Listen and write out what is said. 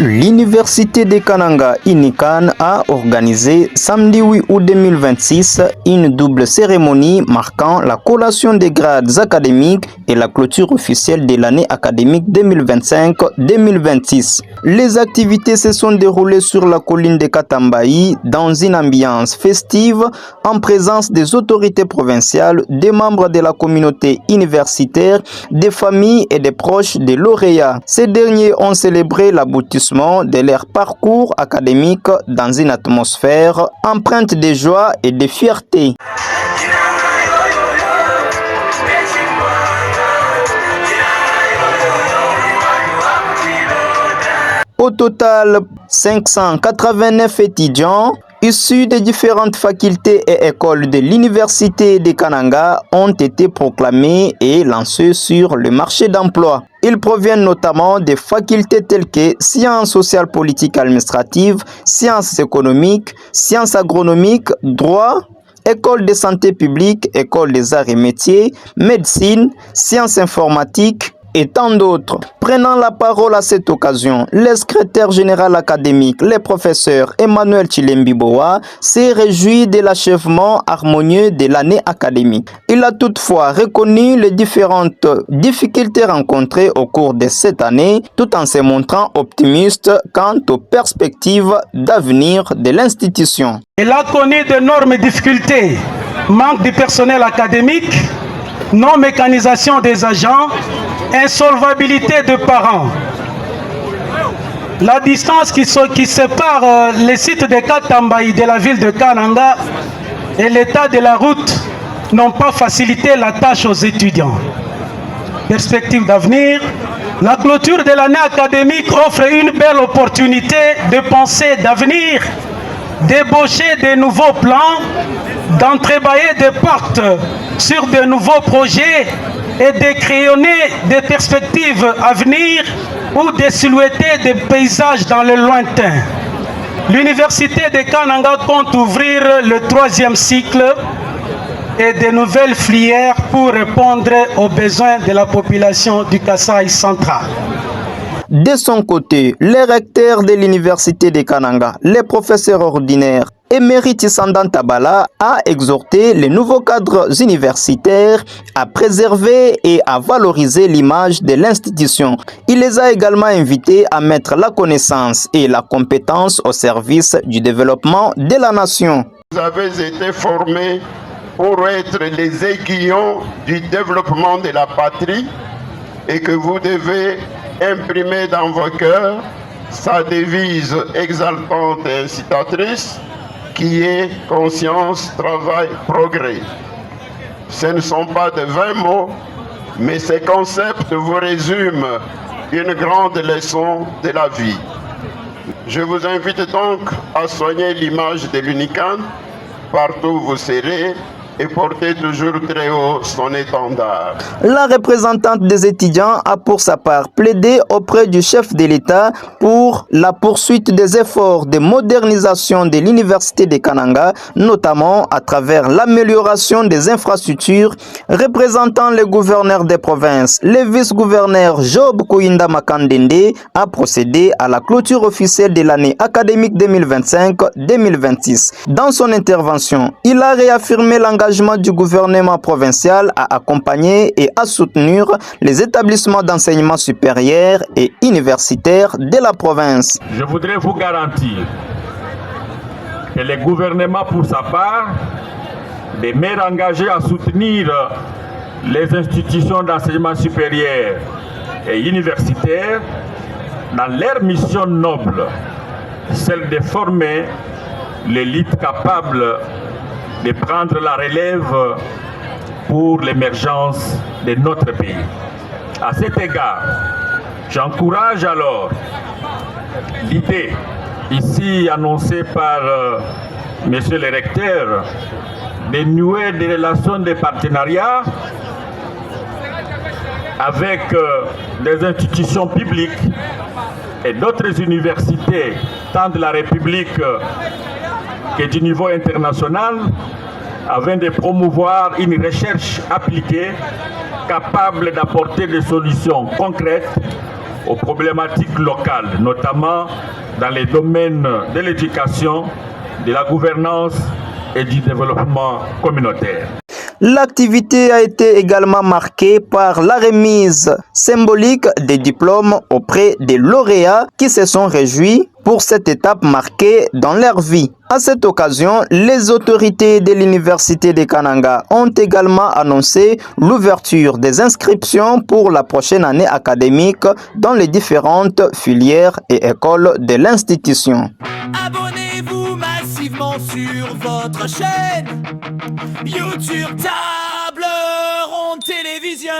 L'Université de Kananga Inikan a organisé samedi 8 août 2026 une double cérémonie marquant la collation des grades académiques et la clôture officielle de l'année académique 2025-2026. Les activités se sont déroulées sur la colline de Katambayi dans une ambiance festive en présence des autorités provinciales, des membres de la communauté universitaire, des familles et des proches des lauréats. Ces derniers ont célébré l'aboutissement de leur parcours académique dans une atmosphère empreinte de joie et de fierté. Au total, 589 étudiants issus des différentes facultés et écoles de l'Université de Kananga ont été proclamés et lancés sur le marché d'emploi. Ils proviennent notamment des facultés telles que sciences sociales, politiques, administratives, sciences économiques, sciences agronomiques, droit, école de santé publique, école des arts et métiers, médecine, sciences informatiques, et tant d'autres. Prenant la parole à cette occasion, le secrétaire général académique, le professeur Emmanuel Chilembiboa, s'est réjoui de l'achèvement harmonieux de l'année académique. Il a toutefois reconnu les différentes difficultés rencontrées au cours de cette année, tout en se montrant optimiste quant aux perspectives d'avenir de l'institution. Il a connu d'énormes difficultés, manque de personnel académique, non-mécanisation des agents, insolvabilité de parents. La distance qui sépare les sites de Katambayi de la ville de Kananga et l'état de la route n'ont pas facilité la tâche aux étudiants. Perspective d'avenir, la clôture de l'année académique offre une belle opportunité de penser d'avenir, d'ébaucher de nouveaux plans, d'entrebâiller des portes sur de nouveaux projets et de crayonner des perspectives à venir ou de silhouetter des paysages dans le lointain. L'Université de Kananga compte ouvrir le 3e cycle et de nouvelles filières pour répondre aux besoins de la population du Kasaï central. De son côté, le recteur de l'Université de Kananga, le professeur ordinaire Émérite Sandan Tabala, a exhorté les nouveaux cadres universitaires à préserver et à valoriser l'image de l'institution. Il les a également invités à mettre la connaissance et la compétence au service du développement de la nation. Vous avez été formés pour être les aiguillons du développement de la patrie et que vous devez imprimer dans vos cœurs sa devise exaltante et incitatrice qui est conscience, travail, progrès. Ce ne sont pas de 20 mots, mais ces concepts vous résument une grande leçon de la vie. Je vous invite donc à soigner l'image de l'Unikan partout où vous serez et porter toujours très haut son étendard. La représentante des étudiants a pour sa part plaidé auprès du chef de l'État pour la poursuite des efforts de modernisation de l'Université de Kananga, notamment à travers l'amélioration des infrastructures. Représentant le gouverneur des provinces, le vice-gouverneur Job Kouinda Makandende a procédé à la clôture officielle de l'année académique 2025-2026. Dans son intervention, il a réaffirmé l'engagement du gouvernement provincial à accompagner et à soutenir les établissements d'enseignement supérieur et universitaire de la province. Je voudrais vous garantir que le gouvernement, pour sa part, demeure engagé à soutenir les institutions d'enseignement supérieur et universitaire dans leur mission noble, celle de former l'élite capable de prendre la relève pour l'émergence de notre pays. À cet égard, j'encourage alors l'idée ici annoncée par Monsieur le recteur de nouer des relations de partenariat avec des institutions publiques et d'autres universités, tant de la République que du niveau international, afin de promouvoir une recherche appliquée capable d'apporter des solutions concrètes aux problématiques locales, notamment dans les domaines de l'éducation, de la gouvernance et du développement communautaire. L'activité a été également marquée par la remise symbolique des diplômes auprès des lauréats qui se sont réjouis pour cette étape marquée dans leur vie. À cette occasion, les autorités de l'Université de Kananga ont également annoncé l'ouverture des inscriptions pour la prochaine année académique dans les différentes filières et écoles de l'institution. Abonnez-vous massivement sur votre chaîne YouTube Table Ronde Télévision.